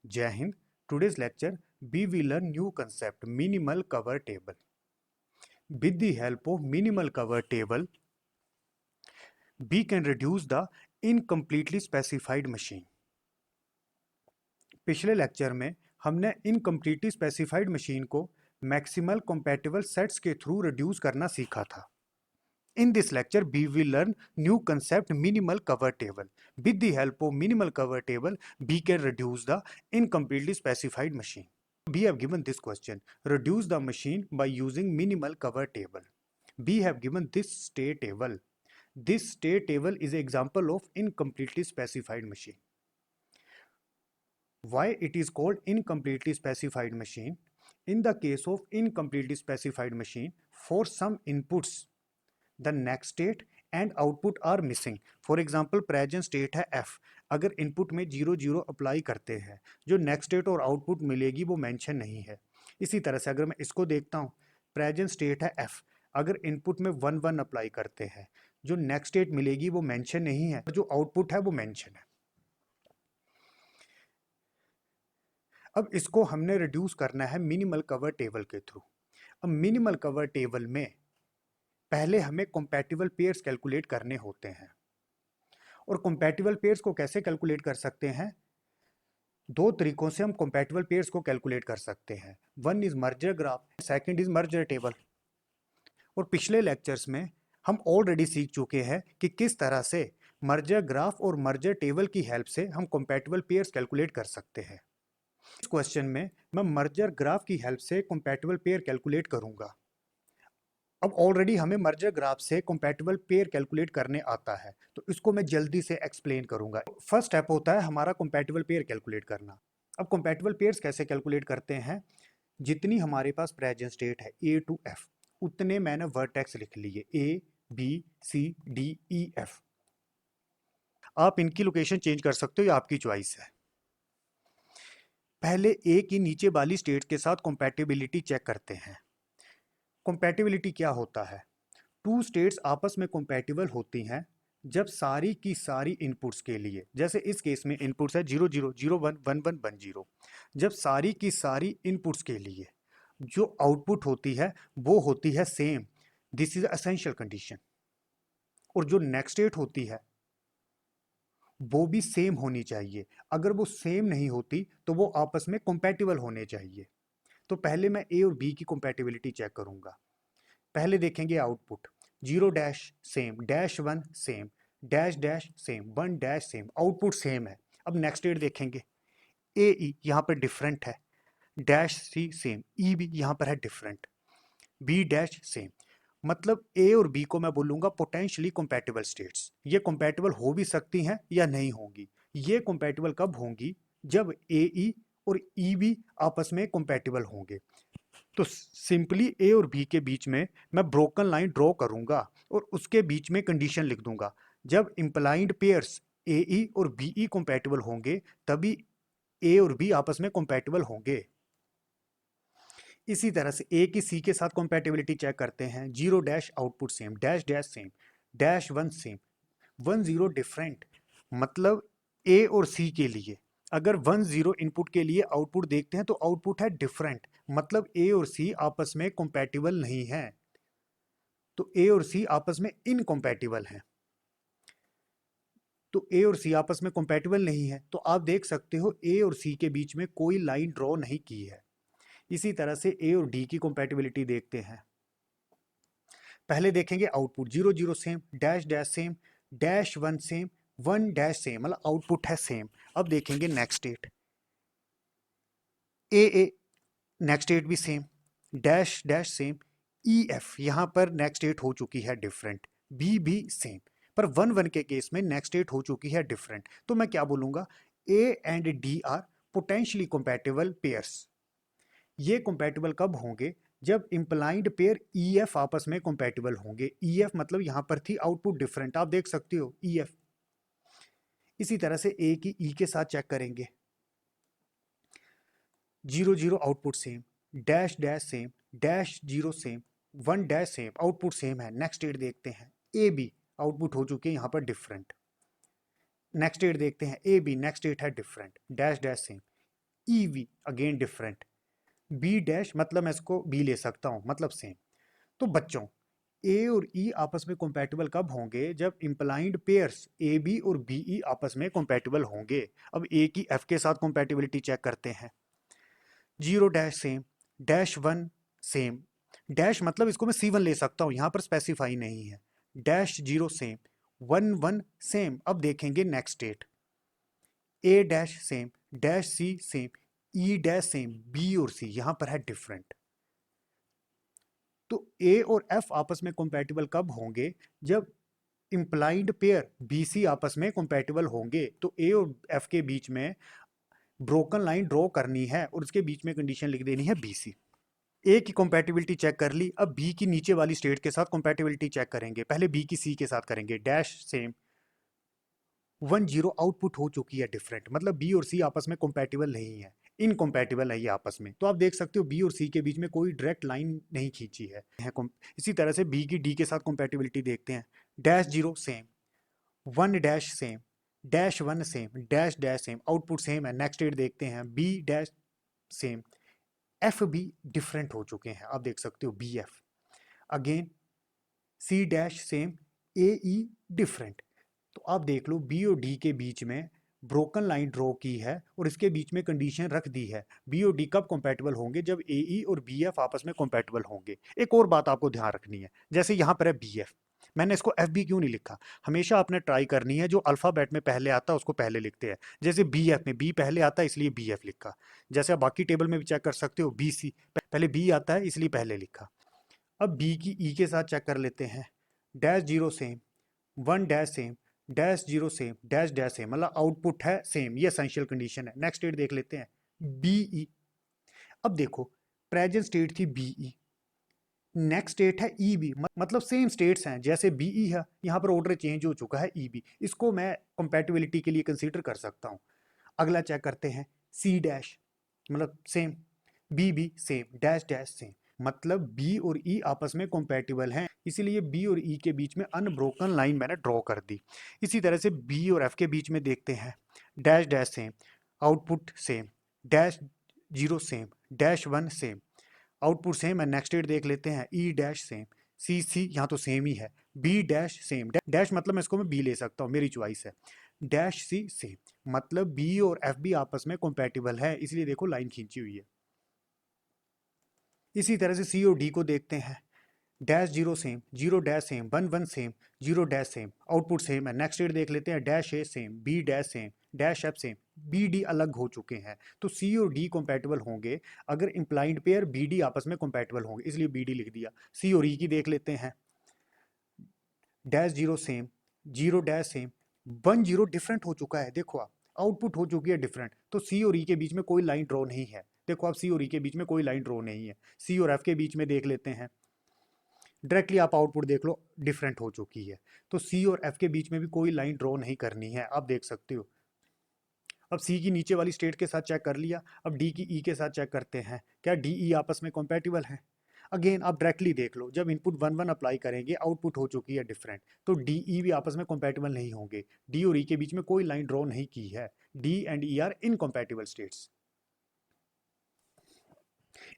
Jai Hind. Today's lecture, we will learn new concept, minimal cover table. With the help of minimal cover table, we can reduce the incompletely specified machine. पिछले lecture में हमने incompletely specified machine को maximal compatible sets के through reduce करना सीखा था. In this lecture, we will learn new concept minimal cover table. With the help of minimal cover table, we can reduce the incompletely specified machine. We have given this question, reduce the machine by using minimal cover table. We have given this state table. This state table is an example of incompletely specified machine. Why it is called incompletely specified machine? In the case of incompletely specified machine, for some inputs, the next state and output are missing. For example, present state है F. अगर input में 0 0 apply करते हैं, जो next state और output मिलेगी वो mention नहीं है. इसी तरह से अगर मैं इसको देखता हूँ, प्रेजेंट स्टेट है F. अगर इनपुट में 1 1 अप्लाई करते हैं, जो नेक्स्ट स्टेट मिलेगी वो मेंशन नहीं है, जो आउटपुट है वो मेंशन है. अब इसको हमने रिड्यूस करना है मिनिमल कवर टेबल के थ्रू. अब मिनिमल कवर टेबल में पहले हमें कंपैटिबल पेयर्स कैलकुलेट करने होते हैं. और कंपैटिबल पेयर्स को कैसे कैलकुलेट कर सकते हैं? दो तरीकों से हम कंपैटिबल पेयर्स को कैलकुलेट कर सकते हैं. One is merger graph, second is merger table. और पिछले लेक्चर्स में हम ऑलरेडी सीख चुके हैं कि किस तरह से मर्जर ग्राफ और मर्जर टेबल की हेल्प से हम कंपैटिबल पेयर्स कैलकुलेट कर सकते हैं. इस क्वेश्चन में मैं मर्जर ग्राफ की हेल्प से कंपैटिबल पेयर कैलकुलेट करूंगा. अब ऑलरेडी हमें मर्जर ग्राफ से कंपैटिबल पेयर कैलकुलेट करने आता है, तो इसको मैं जल्दी से एक्सप्लेन करूंगा. फर्स्ट स्टेप होता है हमारा कंपैटिबल पेयर कैलकुलेट करना. अब कंपैटिबल पेयर्स कैसे कैलकुलेट करते हैं? जितनी हमारे पास प्रेजेंट स्टेट है A to F, उतने मैंने वर्टेक्स लिख लिए A, B, C, D, E, F. आप इनकी लोकेशन चेंज कर सकते हो, ये आपकी चॉइस है. पहले A की नीचे वाली स्टेट के साथ कंपैटिबिलिटी चेक करते हैं. कंपैटिबिलिटी क्या होता है? टू स्टेट्स आपस में कंपैटिबल होती हैं जब सारी की सारी इनपुट्स के लिए, जैसे इस केस में इनपुट्स है 0 0 0 1 1 1 1 0, जब सारी की सारी इनपुट्स के लिए जो आउटपुट होती है वो होती है same. This is essential condition. और जो नेक्स्ट स्टेट होती है वो भी सेम होनी चाहिए. अगर वो सेम नहीं होती तो वो आपस में कंपैटिबल होने चाहिए. तो पहले मैं ए और बी की कंपैटिबिलिटी चेक करूंगा. पहले देखेंगे output. 0 dash same, dash 1 same, dash dash same, 1 dash same, output same है. अब नेक्स्ट स्टेट देखेंगे. ए ई यहाँ पर डिफरेंट है, डैश सी सेम, ई भी यहाँ पर है डिफरेंट, बी डैश सेम. मतलब ए और बी को मैं बोलूंगा पोटेंशियली कंपैटिबल स्टेट्स. ये कंपैटिबल हो भी सकती हैं या नहीं होंगी. ये कंपैटिबल कब होंगी? जब ए ई और ई भी आपस में कंपैटिबल होंगे. तो सिंपली ए और बी के बीच में मैं ब्रोकन लाइन ड्रॉ करूंगा और उसके बीच में कंडीशन लिख दूंगा. जब इंप्लाइड पेयर्स ए ई और बी ई कंपैटिबल होंगे तभी ए और बी आपस में कंपैटिबल होंगे. इसी तरह से ए की सी के साथ कंपैटिबिलिटी चेक करते हैं. 0 dash output same, dash dash same, dash 1 same, 1 0 different. मतलब ए और सी के लिए अगर 1 0 इनपुट के लिए आउटपुट देखते हैं तो आउटपुट है डिफरेंट. मतलब ए और सी आपस में कंपैटिबल नहीं है, तो ए और सी आपस में इनकंपैटिबल हैं. तो ए और सी आपस में कंपैटिबल नहीं है, तो आप देख सकते हो ए और सी के बीच में कोई लाइन ड्रॉ नहीं की है. इसी तरह से ए और डी की कंपैटिबिलिटी देखते हैं. पहले देखेंगे output. 0 0 same, dash dash same, dash 1 same, 1 dash same, मतलब आउटपुट है सेम. अब देखेंगे next state. A next state भी same, dash dash same, E F यहाँ पर नेक्स्ट स्टेट हो चुकी है डिफरेंट, बी भी सेम. पर 1 1 के केस में नेक्स्ट स्टेट हो चुकी है डिफरेंट. तो मैं क्या बोलूंगा? ए and D are potentially compatible pairs. ये कंपैटिबल कब होंगे? जब इंप्लाइड पेयर ई एफ आपस में कंपैटिबल होंगे. ई एफ मतलब यहां पर थी आउटपुट डिफरेंट, आप देख सकते हो ई एफ. इसी तरह से ए की ई के साथ चेक करेंगे. 0 0 output same, dash dash same, dash 0 same, 1 dash same, output same है. नेक्स्ट स्टेट देखते हैं. ए बी आउटपुट हो चुके हैं यहां पर डिफरेंट. नेक्स्ट स्टेट देखते हैं. ए बी नेक्स्ट स्टेट है different, dash dash same. E V again different, B dash मतलब मैं इसको बी ले सकता हूँ, मतलब सेम। तो बच्चों ए और ई आपस में कंपैटिबल कब होंगे? जब इंप्लाइंड पेयर्स ए बी और बी ई आपस में कंपैटिबल होंगे। अब ए की एफ के साथ कंपैटिबिलिटी चेक करते हैं। 0 dash same, dash 1 same, dash मतलब इसको मैं C1 ले सकता हूँ, यहाँ पर स्पेसिफाई नहीं है। Dash 0 same, 1 1 same. अब देखेंगे next state, A dash same, dash C same, E dash same, B और सी यहाँ पर है डिफरेंट। तो ए और एफ आपस में कंपैटिबल कब होंगे? जब इंप्लाइड पेयर बी सी आपस में कंपैटिबल होंगे। तो ए और एफ के बीच में ब्रोकन लाइन ड्रॉ करनी है और उसके बीच में कंडीशन लिख देनी है बी सी। ए की कंपैटिबिलिटी चेक कर ली, अब बी की नीचे वाली स्टेट के साथ कंपैटिबिलिटी चेक करेंगे। पहले बी की सी के साथ करेंगे। डैश सेम, 1 0 आउटपुट हो चुकी है डिफरेंट, मतलब बी और सी आपस में कंपैटिबल नहीं है, इनकम्पैटिबल है ये आपस में। तो आप देख सकते हो बी और सी के बीच में कोई डायरेक्ट लाइन नहीं खींची है। इसी तरह से बी की डी के साथ कंपैटिबिलिटी देखते हैं। Dash 0 same, 1 dash same, dash 1 same, dash dash same, output same है। नेक्स्ट स्टेट देखते हैं, B dash same, F B different हो चुके हैं, आप देख सकते हो B F. Again C dash same, A E different. तो आप देख लो बी और डी के बीच में ब्रोकन लाइन ड्रॉ की है और इसके बीच में कंडीशन रख दी है। बी और डी कब कंपैटिबल होंगे? जब ए ई और बी एफ आपस में कंपैटिबल होंगे। एक और बात आपको ध्यान रखनी है, जैसे यहाँ पर है बी एफ, मैंने इसको एफ बी क्यों नहीं लिखा? हमेशा आपने ट्राई करनी है जो अल्फाबेट में पहले आता है उसको पहले लिखते हैं। जैसे बी एफ में बी पहले आता है इसलिए बी एफ लिखा। जैसे आप बाकी टेबल में भी चेक कर सकते हो, बी सी पहले बी आता है इसलिए पहले लिखा। अब बी की ई के साथ चेक कर लेते हैं। Dash 0 same, 1 dash same, dash 0 same, dash dash same, मतलब आउटपुट है सेम, ये एसेंशियल कंडीशन है। नेक्स्ट स्टेट देख लेते हैं, बी ई। अब देखो प्रेजेंट स्टेट थी बी ई, नेक्स्ट स्टेट है ई बी, मतलब सेम स्टेट्स हैं। जैसे बी ई है, यहाँ पर ऑर्डर चेंज हो चुका है ई बी, इसको मैं कंपैटिबिलिटी के लिए कंसीडर कर सकता हूँ। अगला चेक करते हैं सी डैश, मतलब same, B B same, dash dash same, मतलब बी और ई आपस में कंपैटिबल हैं, इसीलिए बी और ई के बीच में अनब्रोकन लाइन मैंने ड्रॉ कर दी। इसी तरह से बी और एफ के बीच में देखते हैं, dash dash same, output same, dash 0 same, dash 1 same, output same है। नेक्स्ट स्टेट देख लेते हैं, ई डैश सेम, सी सी यहाँ तो सेम ही है, बी डैश सेम, डैश मतलब मैं इसको मैं बी ले सकता हूँ, मेरी चॉइस है। डैश सी सेम, मतलब बी और एफ भी आपस में कंपैटिबल है, इसलिए देखो लाइन खींची हुई है। इसी तरह से सी और डी को देखते हैं, dash 0 same, 0 dash same, 1 1 same, 0 dash same, output same है। नेक्स्ट स्टेट देख लेते हैं, dash A same, B dash same, dash F same, B D अलग हो चुके हैं। तो सी और डी कंपैटिबल होंगे अगर इंप्लाइड पेयर बी डी आपस में कंपैटिबल होंगे, इसलिए बी डी लिख दिया। सी और ई की देख लेते हैं, dash 0 same, 0 dash same, 1 0 different हो चुका है, देखो आप आउटपुट हो चुकी है डिफरेंट। तो सी और ई के बीच में कोई लाइन ड्रॉ नहीं है, देखो आप सी और ई के बीच में कोई लाइन ड्रॉ नहीं है। सी और एफ के बीच में देख लेते हैं, डायरेक्टली आप आउटपुट देख लो डिफरेंट हो चुकी है। तो सी और एफ के बीच में भी कोई लाइन ड्रॉ नहीं करनी है, आप देख सकते हो। अब सी की नीचे वाली स्टेट के साथ चेक कर लिया, अब डी की ई के साथ चेक करते हैं, क्या डी ई आपस में कंपैटिबल है? अगेन आप डायरेक्टली देख लो, जब इनपुट 1 1 अप्लाई करेंगे आउटपुट हो चुकी है डिफरेंट, तो डी ई भी आपस में कंपैटिबल नहीं होंगे। डी और ई के बीच में कोई लाइन ड्रॉ नहीं की है, D and E are incompatible states.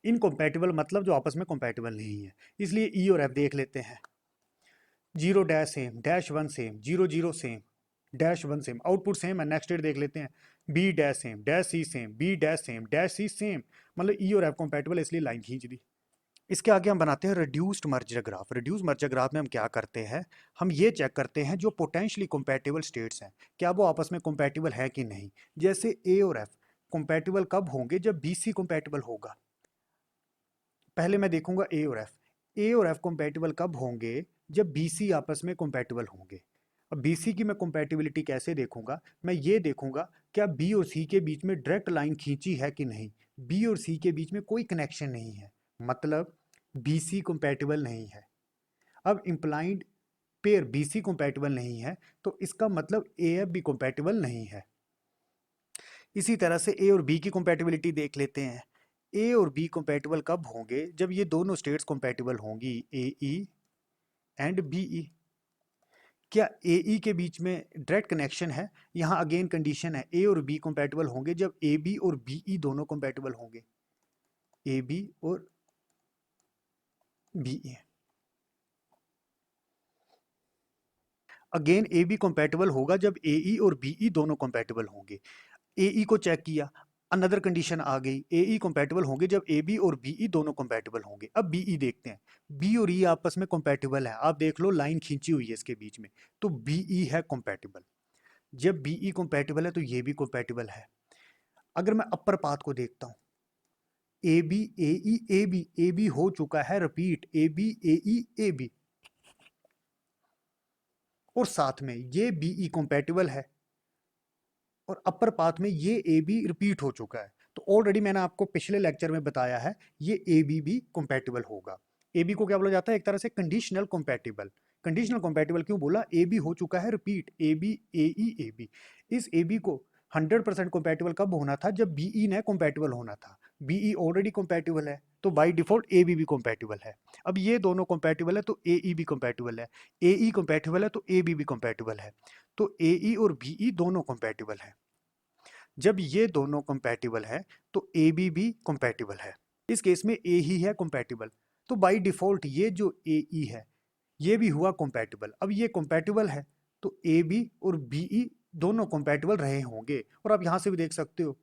Incompatible मतलब जो आपस में कंपैटिबल नहीं है, इसलिए ई और एफ देख लेते हैं। 0 dash same, dash 1 same, 0 0 same, dash 1 same, output same है। नेक्स्ट स्टेट देख लेते हैं, B dash same, dash C same, B dash same, dash C same, मतलब ई और एफ कंपैटिबल, इसलिए लाइन खींच दी। इसके आगे हम बनाते हैं reduced merger graph. Reduce merger graph में हम क्या करते हैं, हम ये चेक करते हैं जो पोटेंशियली कंपैटिबल स्टेट्स हैं क्या वो आपस में कंपैटिबल है कि नहीं। जैसे ए और एफ कंपैटिबल कब होंगे? जब बी सी कंपैटिबल होगा। पहले मैं देखूंगा ए और एफ, ए और एफ कंपैटिबल कब होंगे? जब बी सी आपस में कंपैटिबल होंगे। अब बी सी की मैं कंपैटिबिलिटी कैसे देखूंगा? मैं ये देखूंगा क्या बी और सी के बीच में डायरेक्ट लाइन खींची है कि नहीं। बी और सी के बीच में कोई कनेक्शन नहीं है, मतलब बी सी कंपैटिबल नहीं है। अब implied pair B C compatible नहीं है, तो इसका मतलब ए एफ भी कंपैटिबल नहीं है। इसी तरह से ए और बी की कंपैटिबिलिटी देख लेते हैं। ए और बी कंपैटिबल कब होंगे? जब ये दोनों स्टेट्स कंपैटिबल होंगी, ए ई एंड बी ई। क्या ए ई के बीच में डायरेक्ट कनेक्शन है? यहाँ अगेन कंडीशन है ए और बी कंपैटिबल होंगे जब ए बी और बी ई दोनों कंपैटिबल होंगे, ए बी और B E. Again A B compatible होगा जब ए ई और बी ई दोनों कंपैटिबल होंगे। ए ई को चेक किया, अनदर कंडीशन आ गई, ए ई कंपैटिबल होंगे जब ए बी और बी ई दोनों कंपैटिबल होंगे। अब बी ई देखते हैं, बी और ई आपस में कंपैटिबल है, आप देख लो लाइन खींची हुई है इसके बीच में, तो बी ई है कंपैटिबल। जब बी ई कंपैटिबल है तो ये भी कंपैटिबल है। अगर मैं अपर पाथ को देखता हूँ, A B A E A B हो चुका है repeat, A B A E A B, और साथ में ये बी ई कंपैटिबल है, और अपर पाथ में ये ए बी रिपीट हो चुका है। तो ऑलरेडी मैंने आपको पिछले लेक्चर में बताया है ये ए बी भी कंपैटिबल होगा। ए बी को क्या बोला जाता है? एक तरह से कंडीशनल कंपैटिबल। कंडीशनल कंपैटिबल क्यों बोला? ए बी हो चुका है repeat, A B A E A B. इस ए बी को 100% कंपैटिबल कब होना था? जब बी ई ने कंपैटिबल होना था। बी ई ऑलरेडी कंपैटिबल है तो बाय डिफॉल्ट ए बी भी कंपैटिबल है। अब ये दोनों कंपैटिबल है तो ए ई भी कंपैटिबल है, ए ई कंपैटिबल है तो ए बी भी कंपैटिबल है, तो ए ई और बी ई दोनों कंपैटिबल है। जब ये दोनों कंपैटिबल है तो ए बी भी कंपैटिबल है। इस केस में ए ही है कंपैटिबल, तो बाय डिफॉल्ट ये जो ए ई है ये भी हुआ कंपैटिबल। अब ये कंपैटिबल है तो ए बी और बी ई दोनों कंपैटिबल रहे होंगे, और आप यहाँ से भी देख सकते हो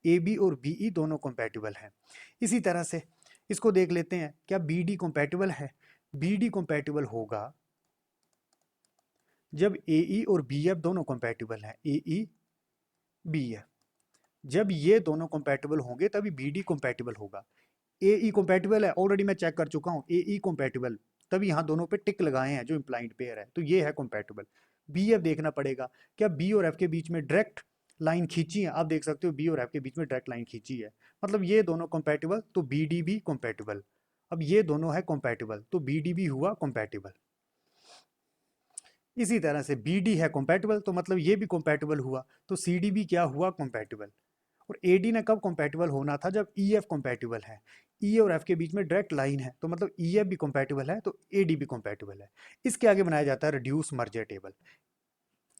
ए बी और बी ई दोनों कंपैटिबल हैं। इसी तरह से इसको देख लेते हैं, क्या बी डी कंपैटिबल है? बी डी कंपैटिबल होगा जब ए ई और बी एफ दोनों कंपैटिबल हैं, ए ई बी एफ। जब ये दोनों कंपैटिबल होंगे तभी बी डी कंपैटिबल होगा। ए ई कंपैटिबल है, ऑलरेडी मैं चेक कर चुका हूँ, ए ई कंपैटिबल, तभी यहाँ दोनों पे टिक लगाए हैं जो इंप्लाइंड पेयर है, तो ये है कंपैटिबल। बी एफ देखना पड़ेगा, क्या बी और एफ के बीच में डायरेक्ट लाइन खींची है? आप देख सकते हो बी और एफ के बीच में डायरेक्ट लाइन खींची है, मतलब ये दोनों कंपैटिबल, तो बी डी भी कंपैटिबल। अब ये दोनों है कंपैटिबल तो बी डी भी हुआ कंपैटिबल। इसी तरह से बी डी है कंपैटिबल तो मतलब ये भी कंपैटिबल हुआ, तो सी डी भी क्या हुआ? कंपैटिबल। और ए डी ने कब कंपैटिबल होना था? जब ई एफ कंपैटिबल है, ई और एफ के बीच में डायरेक्ट लाइन है, तो मतलब ई एफ भी कंपैटिबल है तो ए डी भी कंपैटिबल है। इसके आगे बनाया जाता है reduce merger table.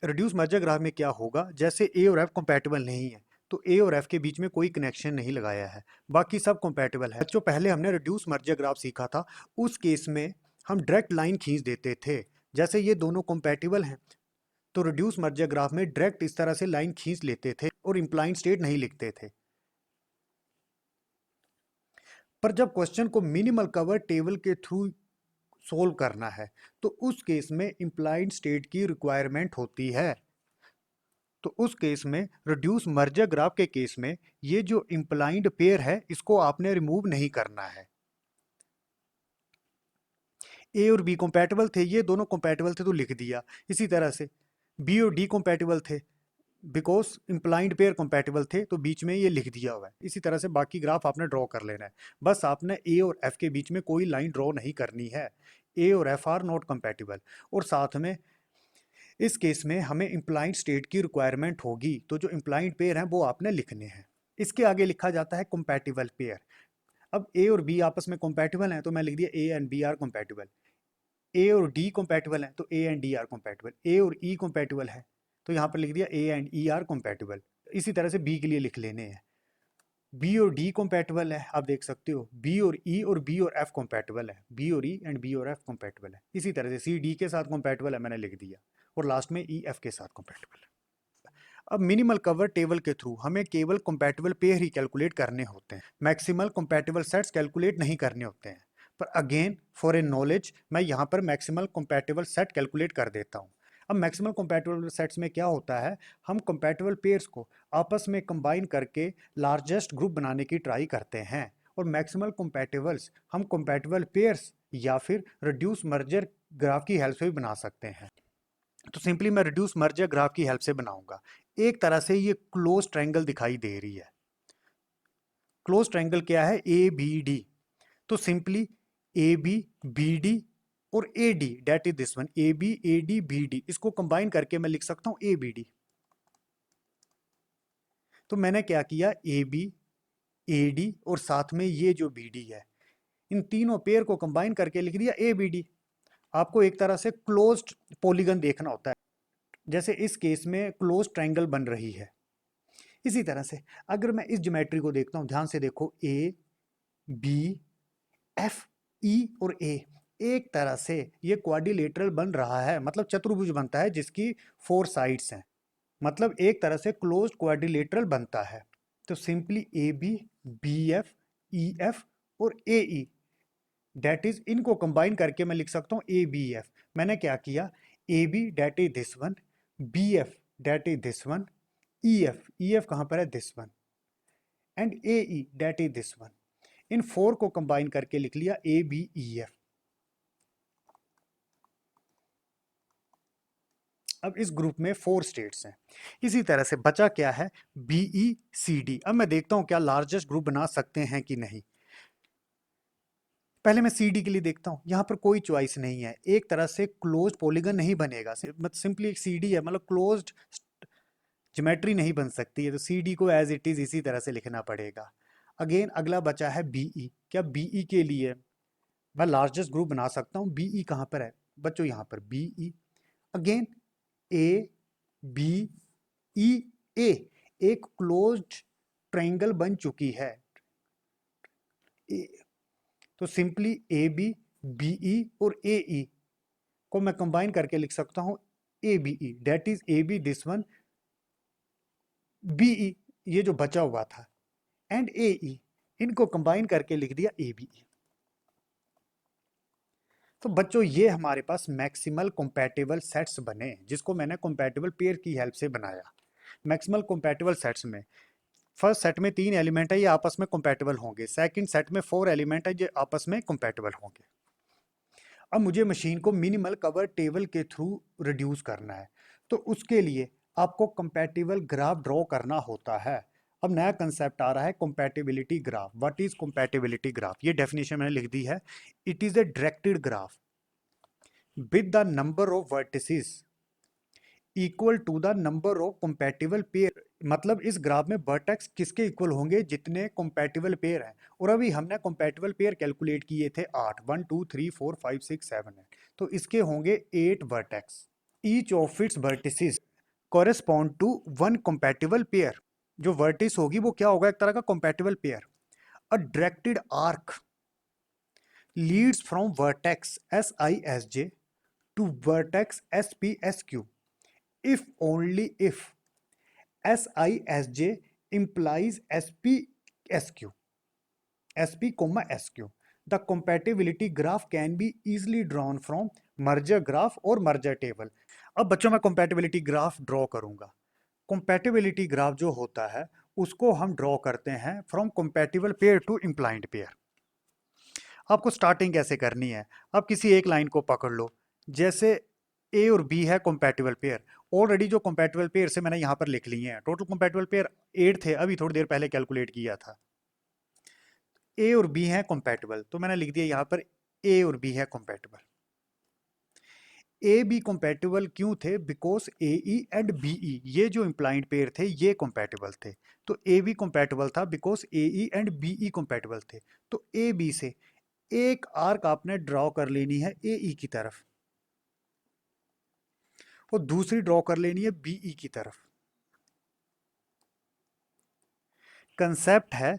Reduce merger graph में क्या होगा? जैसे ए और एफ कंपैटिबल नहीं है तो ए और एफ के बीच में कोई कनेक्शन नहीं लगाया है, बाकी सब कंपैटिबल है। जो पहले हमने रिड्यूस मर्जर ग्राफ सीखा था उस केस में हम डायरेक्ट लाइन खींच देते थे। जैसे ये दोनों कंपैटिबल हैं तो रिड्यूस मर्जर ग्राफ में डायरेक्ट इस तरह से लाइन खींच लेते थे और इंप्लाइंड स्टेट नहीं लिखते थे। पर जब क्वेश्चन को मिनिमल कवर टेबल के थ्रू सोल्व करना है तो उस केस में इंप्लाइंड स्टेट की रिक्वायरमेंट होती है। तो उस केस में रिड्यूस मर्जर ग्राफ के केस में ये जो इंप्लाइंड पेयर है इसको आपने रिमूव नहीं करना है। ए और बी कंपैटिबल थे, ये दोनों कंपैटिबल थे तो लिख दिया। इसी तरह से बी और डी कंपैटिबल थे, बिकॉज इंप्लाइंड पेयर कंपैटिबल थे तो बीच में ये लिख दिया हुआ है। इसी तरह से बाकी ग्राफ आपने ड्रॉ कर लेना है, बस आपने ए और एफ के बीच में कोई लाइन ड्रॉ नहीं करनी है। ए और एफ आर नॉट कंपैटिबल, और साथ में इस केस में हमें इंप्लाइंड स्टेट की रिक्वायरमेंट होगी, तो जो इंप्लाइंड पेयर हैं वो आपने लिखने हैं। इसके आगे लिखा जाता है कंपैटिबल पेयर। अब ए और बी आपस में कंपैटिबल हैं तो मैं लिख दिया A and B are compatible. A और डी कंपैटिबल हैं तो A and D are compatible. A और ई कंपैटिबल है तो यहाँ पर लिख दिया A and E are compatible. इसी तरह से बी के लिए लिख लेने हैं। बी और डी कंपैटिबल है, आप देख सकते हो बी और ई और बी और एफ कंपैटिबल है, बी और ई एंड बी और एफ कंपैटिबल है। इसी तरह से सी डी के साथ कंपैटिबल है, मैंने लिख दिया, और लास्ट में ई एफ के साथ कंपैटिबल है। अब मिनिमल कवर टेबल के थ्रू हमें केवल कंपैटिबल पेयर ही कैलकुलेट करने होते हैं, मैक्सिमल कंपैटिबल सेट्स कैलकुलेट नहीं करने होते हैं। पर अगेन फॉर ए नॉलेज मैं यहाँ पर मैक्सिमल कंपैटिबल सेट कैलकुलेट कर देता हूँ। अब मैक्सिमल कंपैटिबल सेट्स में क्या होता है, हम कंपैटिबल पेयर्स को आपस में कंबाइन करके लार्जेस्ट ग्रुप बनाने की ट्राई करते हैं, और मैक्सिमल कंपैटिबल्स हम कंपैटिबल पेयर्स या फिर रिड्यूस मर्जर ग्राफ की हेल्प से भी बना सकते हैं। तो सिंपली मैं रिड्यूस मर्जर ग्राफ की हेल्प से बनाऊंगा। एक तरह से ये क्लोज ट्रायंगल दिखाई दे रही है। क्लोज ट्रायंगल क्या है? A B D. तो simply A B B D और A D, that is this one, A B A D B D, इसको कंबाइन करके मैं लिख सकता हूं ए बी डी। तो मैंने क्या किया, ए बी ए डी और साथ में ये जो बी डी है, इन तीनों पेयर को कंबाइन करके लिख दिया ए बी डी। आपको एक तरह से क्लोज्ड पॉलीगन देखना होता है, जैसे इस केस में क्लोज ट्रायंगल बन रही है। इसी तरह से अगर मैं इस ज्योमेट्री को देखता हूं, ध्यान से देखो, ए बी एफ ई और ए, एक तरह से ये क्वाड्रिलेटरल बन रहा है, मतलब चतुर्भुज बनता है जिसकी 4 साइड्स हैं, मतलब एक तरह से क्लोज्ड क्वाड्रिलेटरल बनता है। तो simply A B F E F और ए ई, डेट इज इनको कंबाइन करके मैं लिख सकता हूँ ए बी एफ। मैंने क्या किया, A B that is this one, B F that is this one, E F कहाँ पर है, this one, and A E that is this one. इन 4 को कंबाइन करके लिख लिया ए बी ई एफ। अब इस ग्रुप में 4 स्टेट्स हैं। इसी तरह से बचा क्या है, बीई सी डी। अब मैं देखता हूं क्या लार्जेस्ट ग्रुप बना सकते हैं कि नहीं। पहले मैं सी डी के लिए देखता हूं, यहां पर कोई चॉइस नहीं है, एक तरह से क्लोज पॉलीगन नहीं बनेगा, मतलब सिंपली एक सी डी है, मतलब क्लोज्ड ज्योमेट्री नहीं बन सकती है, तो सी डी को एज इट इज इसी तरह से लिखना पड़ेगा। अगेन अगला बचा है बीई। क्या बीई के लिए मैं लार्जेस्ट ग्रुप बना सकता हूं, बीई कहां पर है बच्चों, यहां पर BE. Again A B E A, एक क्लोज्ड ट्रायंगल बन चुकी है, तो सिंपली ए बी बीई और ए ई को मैं कंबाइन करके लिख सकता हूं A B E, that is A B this one, BE ये जो बचा हुआ था, एंड ए ई, इनको कंबाइन करके लिख दिया ए बी ई। तो बच्चों ये हमारे पास मैक्सिमल कंपैटिबल सेट्स बने, जिसको मैंने कंपैटिबल पेयर की हेल्प से बनाया। मैक्सिमल कंपैटिबल सेट्स में फर्स्ट सेट में 3 एलिमेंट है, ये आपस में कंपैटिबल होंगे, सेकंड सेट में 4 एलिमेंट है, ये आपस में कंपैटिबल होंगे। अब मुझे मशीन को मिनिमल कवर टेबल के थ्रू रिड्यूस करना है, तो उसके लिए आपको कंपैटिबल ग्राफ ड्रॉ करना होता है। अब नया कंसेप्ट आ रहा है compatibility graph. What is compatibility graph, ये डेफिनेशन मैंने लिख दी है। It is a directed graph with the number of vertices equal to the number of compatible pair। मतलब इस ग्राफ में वर्टेक्स किसके इक्वल होंगे, जितने कंपैटिबल पेयर हैं। और अभी हमने कंपैटिबल पेयर कैलकुलेट किए थे 8, 1 2 3 4 5 6 7 है, तो इसके होंगे 8 vertex. Each of its vertices correspond to one compatible pair. जो वर्टिस होगी वो क्या होगा, एक तरह का compatible pair. A directed arc leads from vertex S I S J to vertex SPSQ if only if SISJ implies SPSQ, SP, SQ. The compatibility graph can be easily drawn from merger graph और merger table। अब बच्चों मैं compatibility graph draw करूंगा। compatibility graph जो होता है उसको हम ड्रॉ करते हैं from compatible pair to implied pair। आपको स्टार्टिंग कैसे करनी है, आप किसी एक लाइन को पकड़ लो, जैसे ए और बी है कंपैटिबल पेयर। ऑलरेडी जो कंपैटिबल पेयर से मैंने यहाँ पर लिख लिए हैं, टोटल कंपैटिबल पेयर 8 थे, अभी थोड़ी देर पहले कैलकुलेट किया था। ए और बी है कंपैटिबल, तो मैंने लिख दिया यहाँ पर ए और बी है कंपैटिबल। ए बी कंपैटिबल क्यों थे, because A E and B E ये जो इंप्लाइड पेयर थे ये कंपैटिबल थे। तो ए बी कंपैटिबल था because A E and B E compatible थे। तो ए बी से एक आर्क आपने ड्रॉ कर लेनी है ए ई की तरफ, और दूसरी ड्रॉ कर लेनी है बीई की तरफ। कंसेप्ट है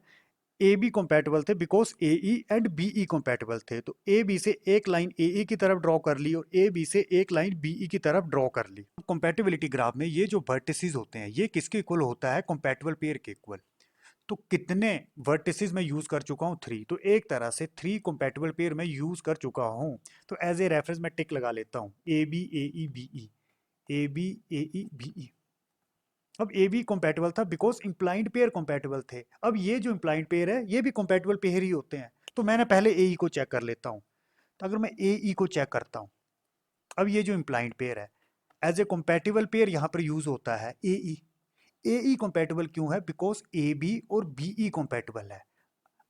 ए बी कंपैटिबल थे because A E and BE compatible थे, तो ए बी से एक लाइन ए ई की तरफ ड्रॉ कर ली और ए बी से एक लाइन बीई की तरफ ड्रॉ कर ली। कंपैटिबिलिटी ग्राफ में ये जो वर्टिसेस होते हैं ये किसके इक्वल होता है, कंपैटिबल पेयर के इक्वल। तो कितने वर्टिसेस मैं यूज कर चुका हूँ, 3, तो एक तरह से 3 कंपैटिबल पेयर मैं यूज कर चुका हूँ। तो एज ए रेफरेंस मैं टिक लगा लेता हूँ, A B A E B E, A B A E B E. अब ए बी कंपैटिबल था बिकॉज इंप्लाइड पेयर कंपैटिबल थे। अब ये जो इंप्लाइड पेयर है ये भी कंपैटिबल पेयर ही होते हैं, तो मैंने पहले ए ई को चेक कर लेता हूँ। तो अगर मैं ए ई को चेक करता हूँ, अब ये जो इंप्लाइड पेयर है एज ए कंपैटिबल पेयर यहाँ पर यूज होता है ए ई। ए ई कंपैटिबल क्यों है, बिकॉज ए बी और बी ई कंपैटिबल है।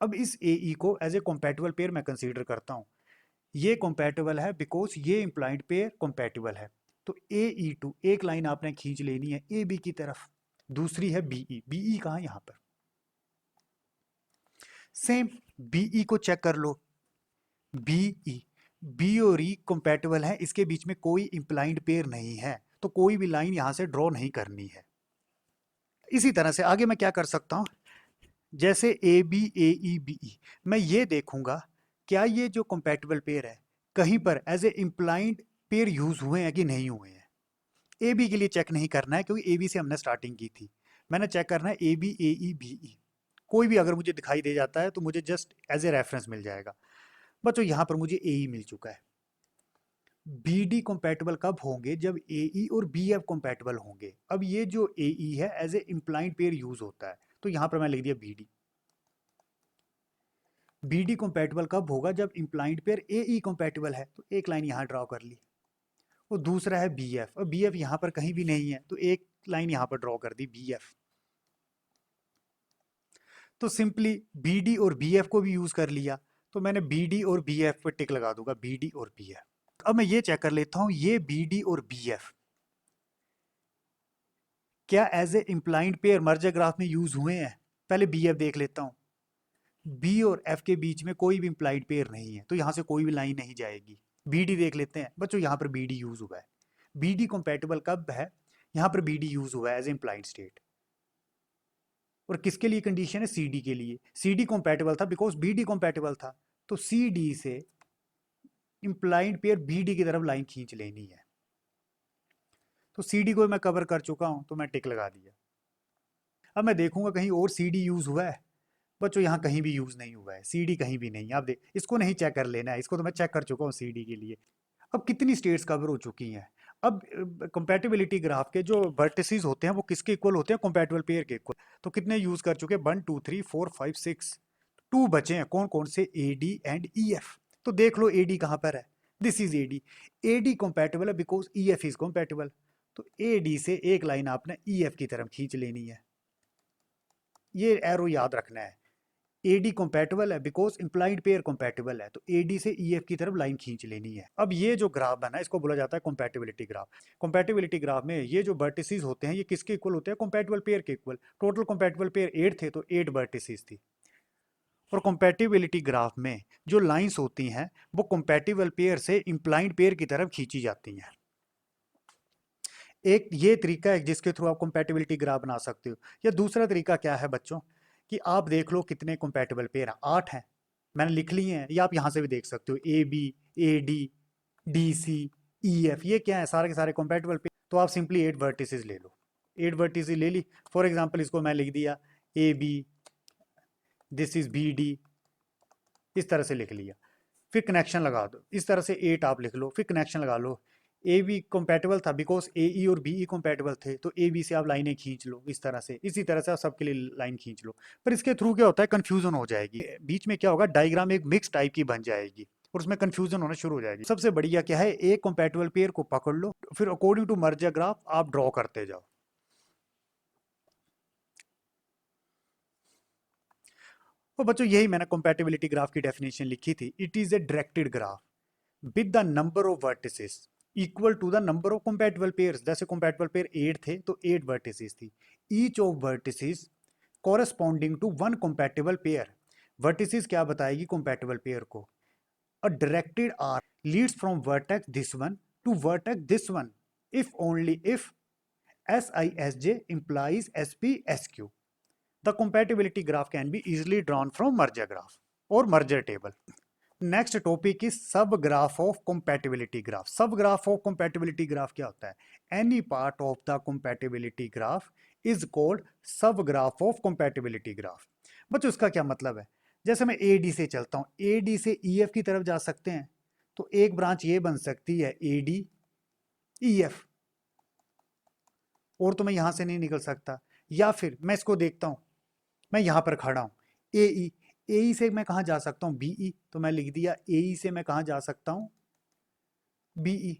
अब इस ए ई को एज ए कंपैटिबल पेयर मैं कंसीडर करता हूँ, ये कंपैटिबल है बिकॉज ये इंप्लाइड पेयर कंपैटिबल है। तो ए ई टू एक लाइन आपने खींच लेनी है ए बी की तरफ, दूसरी है बीई। बीई कहाँ, यहां पर। सेम बीई को चेक कर लो, बीई बी और ई कंपैटिबल है, इसके बीच में कोई इंप्लाइंड पेयर नहीं है, तो कोई भी लाइन यहां से ड्रॉ नहीं करनी है। इसी तरह से आगे मैं क्या कर सकता हूं, जैसे ए बी ए ई बी ई, मैं ये देखूंगा क्या ये जो कंपैटिबल पेयर है कहीं पर as a implied pair use हुए हैं कि नहीं हुए हैं। ए बी के लिए चेक नहीं करना है क्योंकि ए बी से हमने स्टार्टिंग की थी, मैंने चेक करना है A B A E B ई, कोई भी अगर मुझे दिखाई दे जाता है तो मुझे जस्ट एज ए रेफरेंस मिल जाएगा। बच्चों यहाँ पर मुझे ए ई मिल चुका है। बी डी कंपैटिबल कब होंगे, जब ए ई और बी एफ कंपैटिबल होंगे। अब ये जो ए ई है as a implied pair use होता है, तो यहाँ पर मैं लिख दिया B D. B D compatible कब होगा, जब इंप्लाइंड पेयर ए ई कंपैटिबल है, तो एक लाइन यहाँ ड्रॉ कर ली। और दूसरा है बी एफ, और बी एफ यहाँ पर कहीं भी नहीं है, तो एक लाइन यहाँ पर ड्रॉ कर दी बी एफ। तो सिंपली बी डी और बी एफ को भी यूज कर लिया, तो मैंने बी डी और बी एफ पर टिक लगा दूंगा, बी डी और बी एफ। अब मैं ये चेक कर लेता हूं, ये बी डी और बी एफ क्या as a implied pair merger graph में यूज हुए हैं। पहले बी एफ देख लेता हूं, बी और एफ के बीच में कोई भी इंप्लाइड पेयर नहीं है, तो यहां से कोई भी लाइन नहीं जाएगी। बी डी देख लेते हैं बच्चों, यहां पर बी डी यूज हुआ है। बी डी कंपैटिबल कब है, यहां पर बी डी यूज हुआ है एज इंप्लाइड स्टेट। और किसके लिए कंडीशन है, सी डी के लिए। सी डी कंपैटिबल था बिकॉज बी डी कंपैटिबल था, तो सी डी से इंप्लाइड पेयर बी डी की तरफ लाइन खींच लेनी है। तो सी डी को मैं कवर कर चुका हूं, तो मैं टिक लगा दिया। अब मैं देखूंगा कहीं और सी डी यूज हुआ है। बच्चों यहाँ कहीं भी यूज नहीं हुआ है, सी डी कहीं भी नहीं। आप देख, इसको नहीं चेक कर लेना है, इसको तो मैं चेक कर चुका हूँ सी डी के लिए। अब कितनी स्टेट्स कवर हो चुकी हैं। अब कंपैटिबिलिटी ग्राफ के जो वर्टिसेस होते हैं वो किसके इक्वल होते हैं, कंपैटिबल पेयर के इक्वल। तो कितने यूज कर चुके हैं, 1 2 3 4 5 6, 2 बचे हैं। कौन कौन से, A D and E F. तो देख लो ए डी कहाँ पर है, this is A D. A D compatible है because E F is compatible, तो ए डी से एक लाइन आपने ई एफ की तरफ खींच लेनी है। ये एरो याद रखना है, ए डी कंपैटिबल है बिकॉज इंप्लाइड पेयर कंपैटिबल है, तो ए डी से ई एफ की तरफ लाइन खींच लेनी है। अब ये जो ग्राफ बना इसको बोला जाता है कंपैटिबिलिटी ग्राफ। कंपैटिबिलिटी ग्राफ में ये जो वर्टिसेस होते हैं ये किसके इक्वल होते हैं, कंपैटिबल पेयर के इक्वल। टोटल कंपैटिबल पेयर 8 थे, तो 8 वर्टिसेस थी। और कंपैटिबिलिटी ग्राफ में जो लाइंस होती हैं वो कंपैटिबल पेयर से इंप्लाइड पेयर की तरफ खींची जाती हैं। एक ये तरीका है जिसके थ्रू आप कंपैटिबिलिटी ग्राफ बना सकते हो। या दूसरा तरीका क्या है बच्चों, कि आप देख लो कितने कंपैटिबल पेयर हैं, 8 हैं, मैंने लिख लिए हैं। या आप यहाँ से भी देख सकते हो, A B, A D, D C, E F, ये क्या है, सारे के सारे कंपैटिबल पेयर। तो आप सिंपली 8 वर्टिसेस ले लो, 8 वर्टिसेस ले ली। फॉर एग्जांपल इसको मैं लिख दिया A B, this is B D, इस तरह से लिख लिया। फिर कनेक्शन लगा दो, इस तरह से 8 आप लिख लो, फिर कनेक्शन लगा लो। ए बी कंपैटिबल था बिकॉज ए ई और बी ई कंपैटिबल थे, तो ए बी से आप लाइनें खींच लो इस तरह से। इसी तरह से आप सबके लिए लाइन खींच लो। पर इसके थ्रू क्या होता है, कंफ्यूजन हो जाएगी, बीच में क्या होगा, डायग्राम एक मिक्स टाइप की बन जाएगी और उसमें कंफ्यूजन होना शुरू हो जाएगी। सबसे बढ़िया क्या है, एक कंपैटिबल पेयर को पकड़ लो, फिर अकॉर्डिंग टू मर्जर ग्राफ आप ड्रॉ करते जाओ। और बच्चों यही मैंने कंपैटिबिलिटी ग्राफ की डेफिनेशन लिखी थी, it is a directed graph with the number of vertices equal to the number of compatible pairs. जैसे कंपैटिबल पेयर 8 थे, तो 8 वर्टिसेस थी, each of vertices corresponding to 1 compatible pair. Vertices क्या बताएगी compatible pair को, a directed arc leads from vertex this one to vertex this one if only if S I S J implies S P S Q. The compatibility graph can be easily drawn from merger graph or merger table. Next topic is सब graph of compatibility graph. सब graph of compatibility graph क्या होता है, any part of the compatibility graph is called सब graph of compatibility graph. बच्चों उसका क्या मतलब है, जैसे मैं ए डी से चलता हूँ, ए डी से ई एफ की तरफ जा सकते हैं, तो एक ब्रांच ये बन सकती है ए डी ई एफ, और तो मैं यहां से नहीं निकल सकता। या फिर मैं इसको देखता हूँ, मैं यहां पर खड़ा हूं, ए ई से मैं कहां जा सकता हूं, बीई, तो मैं लिख दिया ए ई से मैं कहां जा सकता हूं, बीई।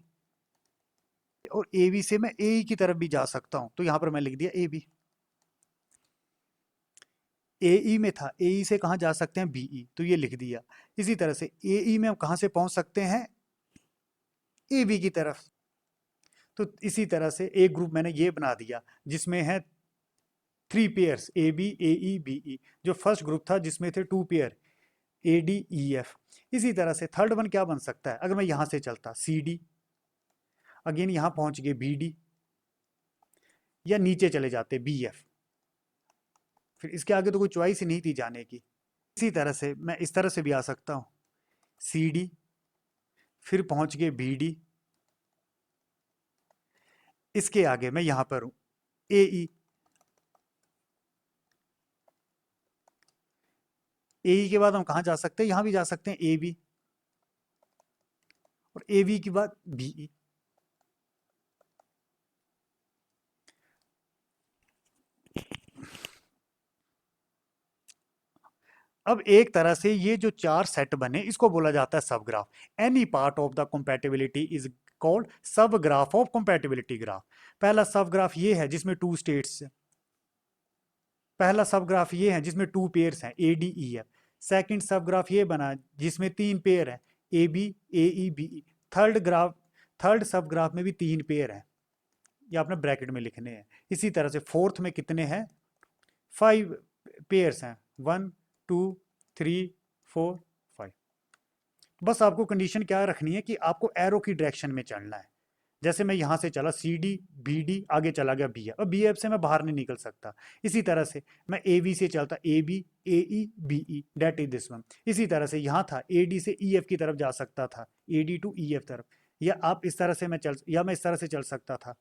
और ए बी से मैं ए ई की तरफ भी जा सकता हूं, तो यहां पर मैं लिख दिया ए बी। ए ई में था, ए ई से कहां जा सकते हैं, बीई, तो ये लिख दिया। इसी तरह से ए ई में हम कहां से पहुंच सकते हैं, ए बी की तरफ। तो इसी तरह से एक ग्रुप मैंने ये बना दिया जिसमें है 3 pairs, A B A E B E. जो फर्स्ट ग्रुप था जिसमें थे 2 pair, A D E F. इसी तरह से थर्ड वन क्या बन सकता है, अगर मैं यहां से चलता सी डी, अगेन यहां पहुंच गए बी डी, या नीचे चले जाते बी एफ, फिर इसके आगे तो कोई चॉइस ही नहीं थी जाने की। इसी तरह से मैं इस तरह से भी आ सकता हूं, सी डी, फिर पहुंच गए बी डी, इसके आगे मैं यहां पर हूं ए ई, ए ई के बाद हम कहां जा सकते हैं, यहां भी जा सकते हैं ए बी, और ए बी के बाद बी ई। अब एक तरह से ये जो चार सेट बने इसको बोला जाता है सब graph. Any part of the compatibility is called सब ग्राफ ऑफ कंपैटिबिलिटी ग्राफ। पहला सब ग्राफ ये है जिसमें टू स्टेट्स, पहला सब ग्राफ ये है जिसमें टू पेयर्स हैं A D E F. Second subgraph ये बना जिसमें तीन पेयर हैं A B A E B E. Third subgraph में भी तीन पेयर हैं, ये आपने ब्रैकेट में लिखने हैं। इसी तरह से फोर्थ में कितने हैं, 5 पेयर्स हैं, 1 2 3 4 5। बस आपको कंडीशन क्या रखनी है कि आपको एरो की डायरेक्शन में चलना है। जैसे मैं यहाँ से चला सी डी बी डी, आगे चला गया बी एफ, अब बी एफ से मैं बाहर नहीं निकल सकता। इसी तरह से मैं ए बी से चलता A B A E B E, that is this one. इसी तरह से यहाँ था ए डी से ई एफ की तरफ जा सकता था, A D to E F तरफ, या आप इस तरह से मैं इस तरह से चल सकता था,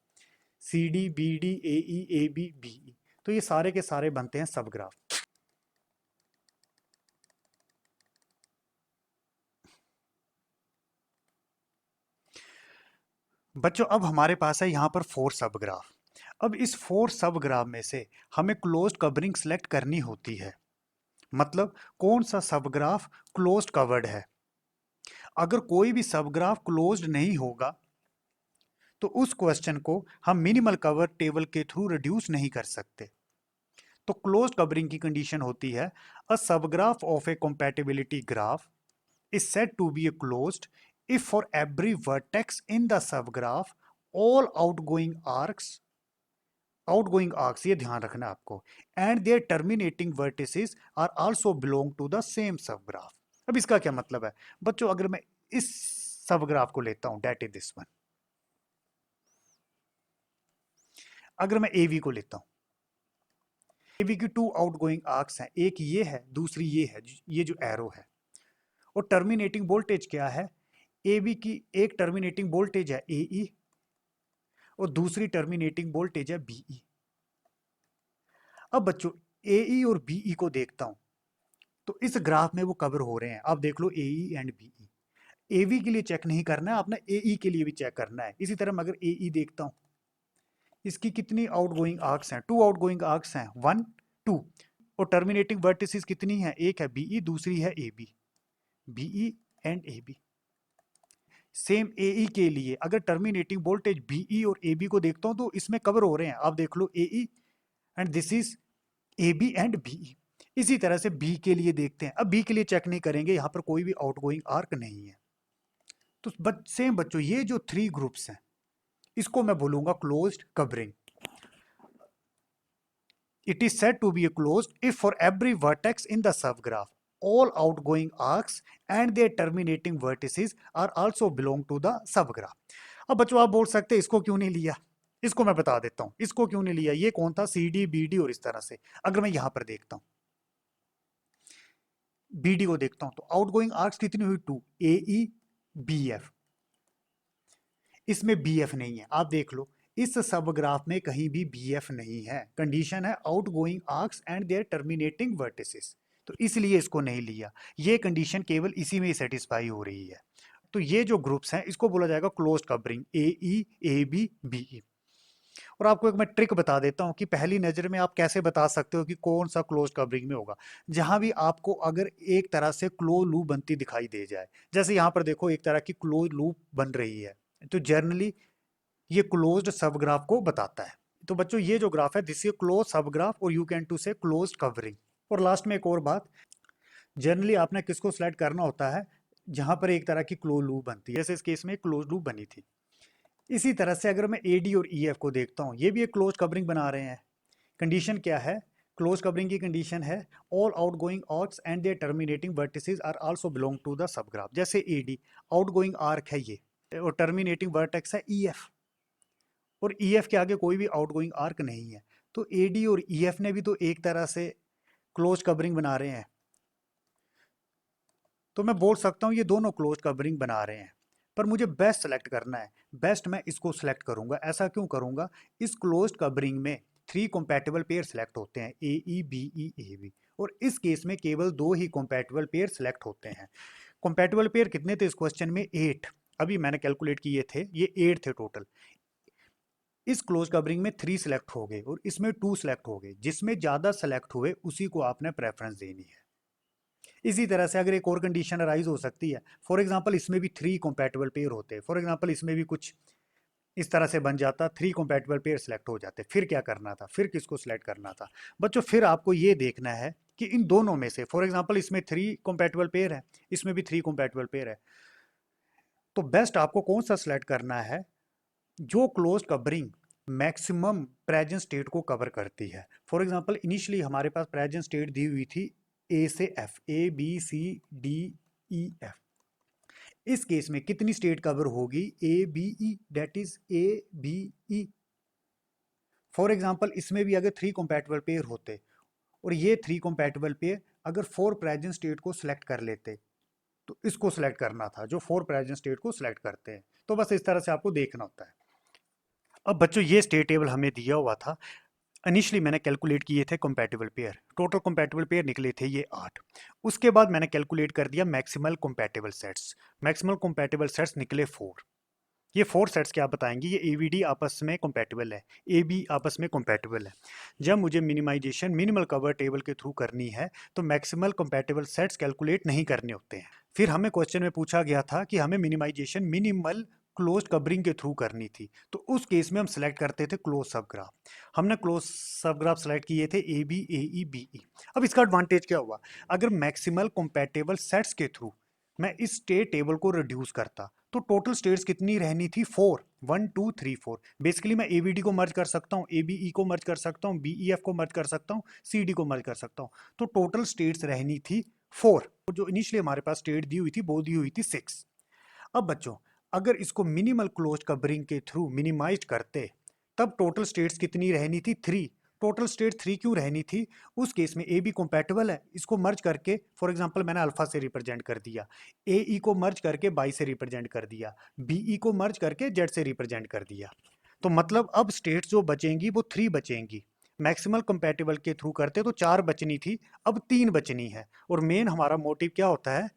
C D B D A E A B B E. तो ये सारे के सारे बनते हैं सब ग्राफ। बच्चों अब हमारे पास है यहाँ पर 4 सब ग्राफ। अब इस 4 सब ग्राफ में से हमें क्लोज्ड कवरिंग सेलेक्ट करनी होती है, मतलब कौन सा सब ग्राफ क्लोज्ड कवर्ड है। अगर कोई भी सब ग्राफ क्लोज्ड नहीं होगा तो उस क्वेश्चन को हम मिनिमल कवर टेबल के थ्रू रिड्यूस नहीं कर सकते। तो क्लोज्ड कवरिंग की कंडीशन होती है a sub graph of a compatibility graph is said to be closed if for every vertex in the subgraph all outgoing arcs ये ध्यान रखना आपको and their terminating vertices are also belong to the same subgraph। अब इसका क्या मतलब है बच्चों, अगर मैं इस सबग्राफ को लेता हूं डेट इज दिस वन, अगर मैं एवी को लेता हूं, एवी की 2 आउटगोइंग आर्क्स हैं, एक ये है दूसरी ये है, ये जो एरो है, और टर्मिनेटिंग वोल्टेज क्या है, ए बी की एक टर्मिनेटिंग वोल्टेज है ए ई और दूसरी टर्मिनेटिंग वोल्टेज है बी ई। अब बच्चों ए ई और बी ई को देखता हूं तो इस ग्राफ में वो कवर हो रहे हैं, आप देख लो A E and B E. A V के लिए चेक नहीं करना है आपने, ए ई के लिए भी चेक करना है। इसी तरह मैं अगर ए ई देखता हूं, इसकी कितनी आउटगोइंग आर्क्स हैं, 2 आउटगोइंग आर्क्स हैं, 1 2, और टर्मिनेटिंग वर्टिसेस कितनी है, एक है बी ई दूसरी है A B, B E and A B. Same A E के लिए अगर टर्मिनेटिंग वोल्टेज बी ई और ए बी को देखता हूं तो इसमें कवर हो रहे हैं, आप देख लो A E and this is A B and B E. इसी तरह से बी के लिए देखते हैं, अब बी के लिए चेक नहीं करेंगे, यहां पर कोई भी आउटगोइंग आर्क नहीं है। तो सेम बच्चों ये जो 3 ग्रुप्स हैं इसको मैं बोलूंगा closed covering. It is said to be closed if for every vertex in the subgraph all outgoing arcs and their terminating vertices are also belong to the subgraph। अब बच्चों आप बोल सकते हैं इसको क्यों नहीं लिया, इसको मैं बता देता हूं इसको क्यों नहीं लिया। ये कौन था, सी डी बी डी, और इस तरह से अगर मैं यहां पर देखता हूं बी डी को देखता हूं तो आउटगोइंग आर्क्स कितनी हुई, 2 ए ई बी एफ, इसमें बी एफ नहीं है, आप देख लो इस सब ग्राफ में कहीं भी बी एफ नहीं है। कंडीशन है outgoing arcs and their terminating vertices, तो इसलिए इसको नहीं लिया। ये कंडीशन केवल इसी में ही सेटिस्फाई हो रही है। तो ये जो ग्रुप्स हैं इसको बोला जाएगा closed covering, A E A B B E. और आपको एक मैं ट्रिक बता देता हूं कि पहली नजर में आप कैसे बता सकते हो कि कौन सा क्लोज्ड कवरिंग में होगा। जहां भी आपको अगर एक तरह से क्लोज लूप बनती दिखाई दे जाए, जैसे यहां पर देखो एक तरह की क्लोज लूप बन रही है, तो जनरली ये क्लोज्ड सब ग्राफ को बताता है। तो बच्चों ये जो ग्राफ है दिस इज क्लोज सब ग्राफ, और यू कैन टू से क्लोज्ड कवरिंग। और लास्ट में एक और बात, जनरली आपने किसको सिलेक्ट करना होता है जहां पर एक तरह की क्लोज लूप बनती है, जैसे इस केस में क्लोज लूप बनी थी। इसी तरह से अगर मैं ए डी और ई एफ को देखता हूं, ये भी एक क्लोज कवरिंग बना रहे हैं। कंडीशन क्या है, क्लोज कवरिंग की कंडीशन है all outgoing arcs and their terminating vertices are also belong to the subgraph. जैसे एडी आउटगोइंग आर्क है ये, और टर्मिनेटिंग वर्टेक्स है ईएफ, और ईएफ के आगे कोई भी आउटगोइंग आर्क नहीं है, तो एडी और ईएफ ने भी तो एक तरह से क्लोज कवरिंग बना रहे हैं। तो मैं बोल सकता हूँ ये दोनों क्लोज कवरिंग बना रहे हैं, पर मुझे बेस्ट सेलेक्ट करना है। बेस्ट मैं इसको सेलेक्ट करूंगा। ऐसा क्यों करूंगा? इस क्लोज कवरिंग में 3 कंपैटिबल पेयर सेलेक्ट होते हैं, ए E B E A B, और इस केस में केवल 2 ही कंपैटिबल पेयर सेलेक्ट होते हैं। कंपैटिबल पेयर कितने थे इस क्वेश्चन में? 8। अभी मैंने कैलकुलेट किए थे, ये 8 थे टोटल। इस क्लोज कवरिंग में 3 सेलेक्ट हो गए और इसमें 2 सेलेक्ट हो गए। जिसमें ज़्यादा सेलेक्ट हुए उसी को आपने प्रेफरेंस देनी है। इसी तरह से अगर एक और कंडीशन अराइज हो सकती है, फॉर एग्जांपल इसमें भी 3 कंपैटिबल पेयर होते हैं, फॉर एग्जांपल इसमें भी कुछ इस तरह से बन जाता, 3 कंपैटिबल पेयर सेलेक्ट हो जाते, फिर क्या करना था? फिर किसको सेलेक्ट करना था? बच्चों फिर आपको ये देखना है कि इन दोनों में से, फॉर एग्जांपल इसमें 3 कंपैटिबल पेयर है, इसमें भी 3 कंपैटिबल पेयर है, तो बेस्ट आपको कौन सा सेलेक्ट करना है? जो close covering maximum present state को कवर करती है। फॉर एग्जांपल इनिशियली हमारे पास प्रेजेंट स्टेट दी हुई थी ए से F, A B C D E F. इस केस में कितनी स्टेट कवर होगी? A B E, that is A B E. For example इसमें भी अगर 3 कंपैटिबल पेयर होते और ये 3 कंपैटिबल पेयर अगर 4 प्रेजेंट स्टेट को सिलेक्ट कर लेते, तो इसको सिलेक्ट करना था जो 4 प्रेजेंट स्टेट को सिलेक्ट करते हैं। तो बस इस तरह से आपको देखना होता है। अब बच्चों ये स्टेट टेबल हमें दिया हुआ था। इनिशियली मैंने कैलकुलेट किए थे compatible pair, total compatible pair निकले थे ये 8। उसके बाद मैंने कैलकुलेट कर दिया maximal compatible sets. Maximal compatible sets निकले 4। ये 4 सेट्स क्या बताएंगे? ये एवीडी आपस में कंपैटिबल है, एबी आपस में कंपैटिबल है। जब मुझे मिनिमाइजेशन मिनिमल कवर टेबल के थ्रू करनी है तो मैक्सिमल कंपैटिबल सेट्स कैलकुलेट नहीं करने होते हैं। फिर हमें क्वेश्चन में पूछा गया था कि हमें मिनिमाइजेशन मिनिमल क्लोज कवरिंग के थ्रू करनी थी, तो उस केस में हम सेलेक्ट करते थे क्लोज सबग्राफ। हमने क्लोज सबग्राफ सेलेक्ट किए थे ए B A E B E. अब इसका एडवांटेज क्या हुआ? अगर मैक्सिमल कंपैटिबल सेट्स के थ्रू मैं इस स्टेट टेबल को रिड्यूस करता तो टोटल स्टेट्स कितनी रहनी थी? 4, 1 2 3 4। बेसिकली मैं एबीडी को मर्ज कर सकता हूँ, एबीई को मर्ज कर सकता हूँ, बीईएफ को मर्ज कर सकता हूँ, सीडी को मर्ज कर सकता हूँ। तो टोटल स्टेट्स रहनी थी 4। जो इनिशियली हमारे पास स्टेट दी हुई थी वो दी हुई थी 6। अब बच्चों अगर इसको मिनिमल क्लोज कवरिंग के थ्रू मिनिमाइज करते तब टोटल स्टेट्स कितनी रहनी थी? 3। टोटल स्टेट 3 क्यों रहनी थी? उस केस में ए बी कंपैटिबल है, इसको मर्ज करके फॉर एग्जांपल मैंने अल्फा से रिप्रेजेंट कर दिया, ए ई को मर्ज करके बाई से रिप्रेजेंट कर दिया, बी ई को मर्ज करके जेड से रिप्रेजेंट कर दिया। तो मतलब अब स्टेट्स जो बचेंगी वो 3 बचेंगी। मैक्सिमल कंपैटिबल के थ्रू करते तो 4 बचनी थी, अब 3 बचनी है। और मेन हमारा मोटिव क्या होता है?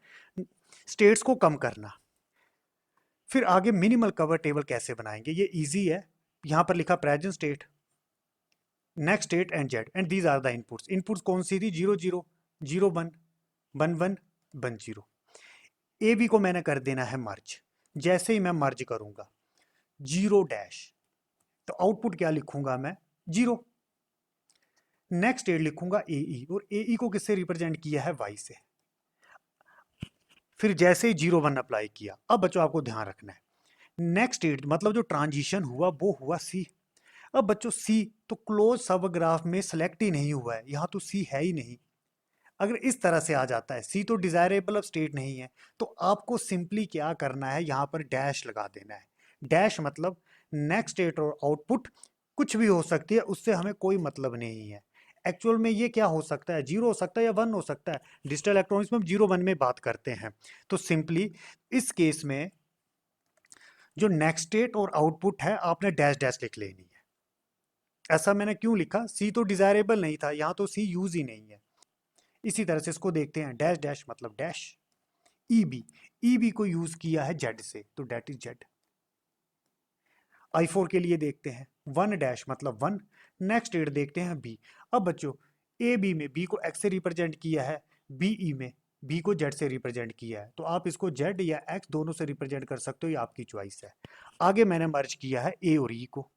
स्टेट्स को कम करना। फिर आगे मिनिमल कवर टेबल कैसे बनाएंगे? ये इजी है। यहां पर लिखा present state, next state and Z, and these are the inputs. Inputs कौन सी थी? 0 0 0 1 1 1 1 0। ए बी को मैंने कर देना है मर्ज। जैसे ही मैं मर्ज करूंगा 0 डैश, तो आउटपुट क्या लिखूंगा मैं? 0। नेक्स्ट स्टेट लिखूंगा ए ई, और ए ई को किससे रिप्रेजेंट किया है? वाई से। फिर जैसे ही 0 1 अप्लाई किया, अब बच्चों आपको ध्यान रखना है, नेक्स्ट स्टेट मतलब जो ट्रांजिशन हुआ वो हुआ सी। अब बच्चों सी तो क्लोज सब ग्राफ में सेलेक्ट ही नहीं हुआ है, यहां तो सी है ही नहीं। अगर इस तरह से आ जाता है सी तो डिजायरेबल अब स्टेट नहीं है, तो आपको सिंपली क्या करना है? यहां पर डैश लगा देना है। डैश मतलब नेक्स्ट स्टेट और आउटपुट कुछ भी हो सकती है, उससे हमें कोई मतलब नहीं है। एक्चुअल में ये क्या हो सकता है? 0 हो सकता है या 1 हो सकता है। डिजिटल इलेक्ट्रॉनिक्स में हम 0 1 में बात करते हैं। तो सिंपली इस केस में जो नेक्स्ट स्टेट और आउटपुट है आपने डैश डैश लिख लेनी है। ऐसा मैंने क्यों लिखा? सी तो डिजायरेबल नहीं था, यहां तो सी यूज ही नहीं है। इसी तरह से इसको देखते हैं, डैश डैश मतलब डैश। ईबी, ईबी को यूज किया है जेड से, तो डेट इज जेड। आई4 के लिए देखते हैं, 1 डैश मतलब 1। नेक्स्ट स्टेट देखते हैं बी। अब बच्चों ए बी में बी को एक्स से रिप्रेजेंट किया है, बीई में बी को जेड से रिप्रेजेंट किया है, तो आप इसको जेड या एक्स दोनों से रिप्रेजेंट कर सकते हो, ये आपकी चॉइस है। आगे मैंने मर्ज किया है ए और ई को।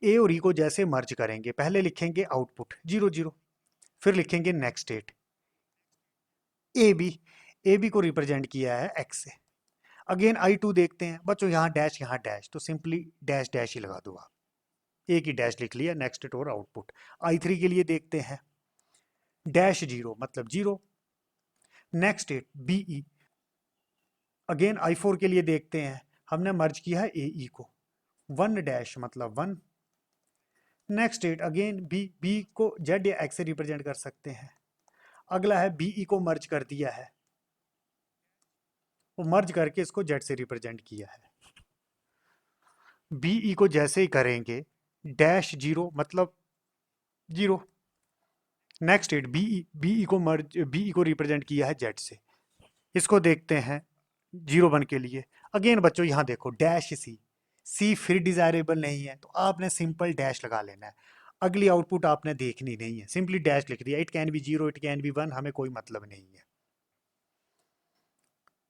ए और ई को जैसे मर्ज करेंगे, पहले लिखेंगे आउटपुट 0 0, फिर लिखेंगे next state A B, A B को रिप्रेजेंट किया है एक्स से। अगेन आई टू देखते हैं बच्चों, यहाँ डैश तो सिंपली डैश डैश ही लगा दो आप। एक ही डैश लिख लिया, नेक्स्ट स्टेट और आउटपुट। I3 के लिए देखते हैं, डैश 0 मतलब 0, next state BE। Again I4 के लिए देखते हैं, हमने मर्ज किया है AE को, 1 डैश मतलब 1, नेक्स्ट स्टेट अगेन बी को Z या X से रिप्रेजेंट कर सकते हैं। अगला है BE को मर्ज कर दिया है, वो मर्ज करके इसको Z से रिप्रेजेंट किया है। BE को जैसे ही करेंगे, डैश 0 मतलब 0, नेक्स्ट स्टेट BE को रिप्रेजेंट किया है Z से, इसको देखते हैं 0 1 के लिए। अगेन बच्चों यहाँ देखो डैश सी फिर डिजायरेबल नहीं है, तो आपने सिंपल डैश लगा लेना है। अगली आउटपुट आपने देखनी नहीं है, सिंपली डैश लिख दिया, it can be 0, it can be 1, हमें कोई मतलब नहीं है।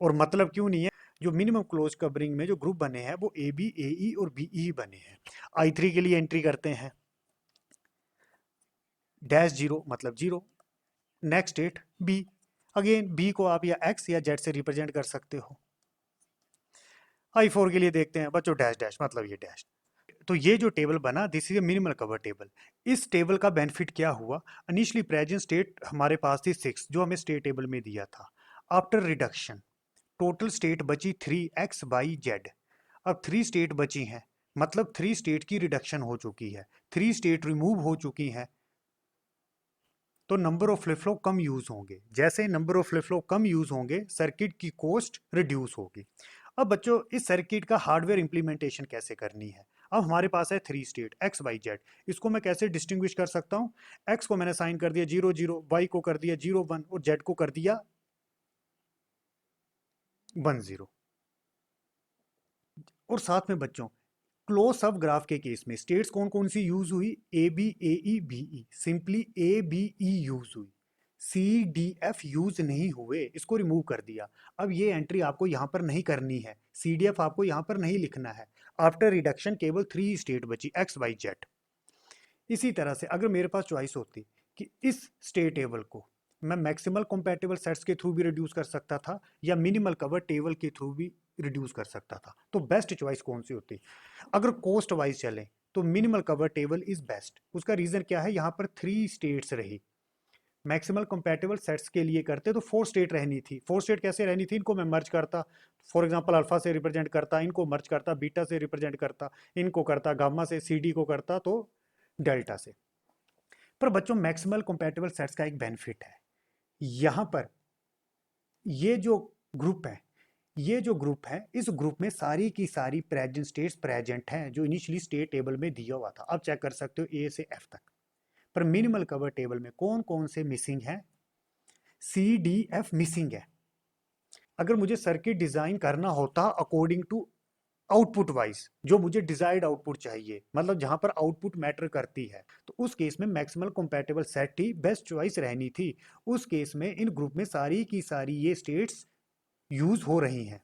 और मतलब क्यों नहीं है, जो मिनिमम क्लोज कवरिंग में जो ग्रुप बने हैं वो AB AE और BE बने हैं। I3 के लिए एंट्री करते हैं, डैश 0 मतलब 0, next state B। Again B को आप या X या Z से रिप्रेजेंट कर सकते हो। I4 के लिए देखते हैं बच्चों, डैश डैश मतलब ये डैश। तो ये जो टेबल बना, this is A minimal cover table. इस टेबल का बेनिफिट क्या हुआ, इनिशियली प्रेजेंट स्टेट हमारे पास थी 6 जो हमें स्टेट टेबल में दिया था। आफ्टर रिडक्शन टोटल स्टेट बची 3x बाई जेड। अब 3 स्टेट बची हैं, मतलब 3 स्टेट की रिडक्शन हो चुकी है, 3 स्टेट रिमूव हो चुकी हैं, तो number of flip flop come use होंगे। जैसे number of flip flop come use होंगे, सर्किट की कॉस्ट रिड्यूस होगी। अब बच्चों इस सर्किट का हार्डवेयर इंप्लीमेंटेशन कैसे करनी है। अब हमारे पास है 3 स्टेट x y z, इसको मैं कैसे डिस्टिंग्विश कर सकता हूँ। x को मैंने साइन कर दिया 0 0, y को कर दिया 0 1 और z को कर दिया 1 0। और साथ में बच्चों क्लोज सब ग्राफ के केस में स्टेट्स कौन कौन सी यूज हुई, A B A E B E, simply A B E use हुई, सी डी एफ यूज नहीं हुए, इसको रिमूव कर दिया। अब ये एंट्री आपको यहाँ पर नहीं करनी है, सी डी एफ आपको यहाँ पर नहीं लिखना है। आफ्टर रिडक्शन केवल 3 स्टेट बची एक्स वाई जेड। इसी तरह से अगर मेरे पास चॉइस होती कि इस स्टेट टेबल को मैं मैक्सिमल कंपैटिबल सेट्स के थ्रू भी रिड्यूस कर सकता था या मिनिमल कवर टेबल के थ्रू भी रिड्यूस कर सकता था, तो बेस्ट चॉइस कौन सी होती। अगर कॉस्ट वाइज चलें तो minimal cover table is best. उसका रीजन क्या है, यहाँ पर 3 स्टेट्स रही, मैक्सिमल कंपैटिबल सेट्स के लिए करते तो 4 स्टेट रहनी थी। 4 स्टेट कैसे रहनी थी, इनको मैं मर्ज करता, फॉर एग्जांपल अल्फा से रिप्रेजेंट करता, इनको मर्ज करता, बीटा से रिप्रेजेंट करता, इनको करता गामा से, CD को करता तो डेल्टा से। पर बच्चों मैक्सिमल कंपैटिबल सेट्स का एक बेनिफिट है, यहाँ पर ये जो ग्रुप है, ये जो ग्रुप है, इस ग्रुप में सारी की सारी प्रेजेंट स्टेट्स प्रेजेंट हैं जो इनिशियली स्टेट टेबल में दिया हुआ था। अब चेक कर सकते हो ए से एफ तक। पर मिनिमल कवर टेबल में कौन कौन से मिसिंग है, सी डी एफ मिसिंग है। अगर मुझे सर्किट डिजाइन करना होता अकॉर्डिंग टू आउटपुट वाइज, जो मुझे डिजायर्ड आउटपुट चाहिए, मतलब जहां पर आउटपुट मैटर करती है, तो उस केस में मैक्सिमल कंपैटिबल सेट ही बेस्ट चॉइस रहनी थी। उस केस में इन ग्रुप में सारी की सारी ये स्टेट्स यूज हो रही हैं।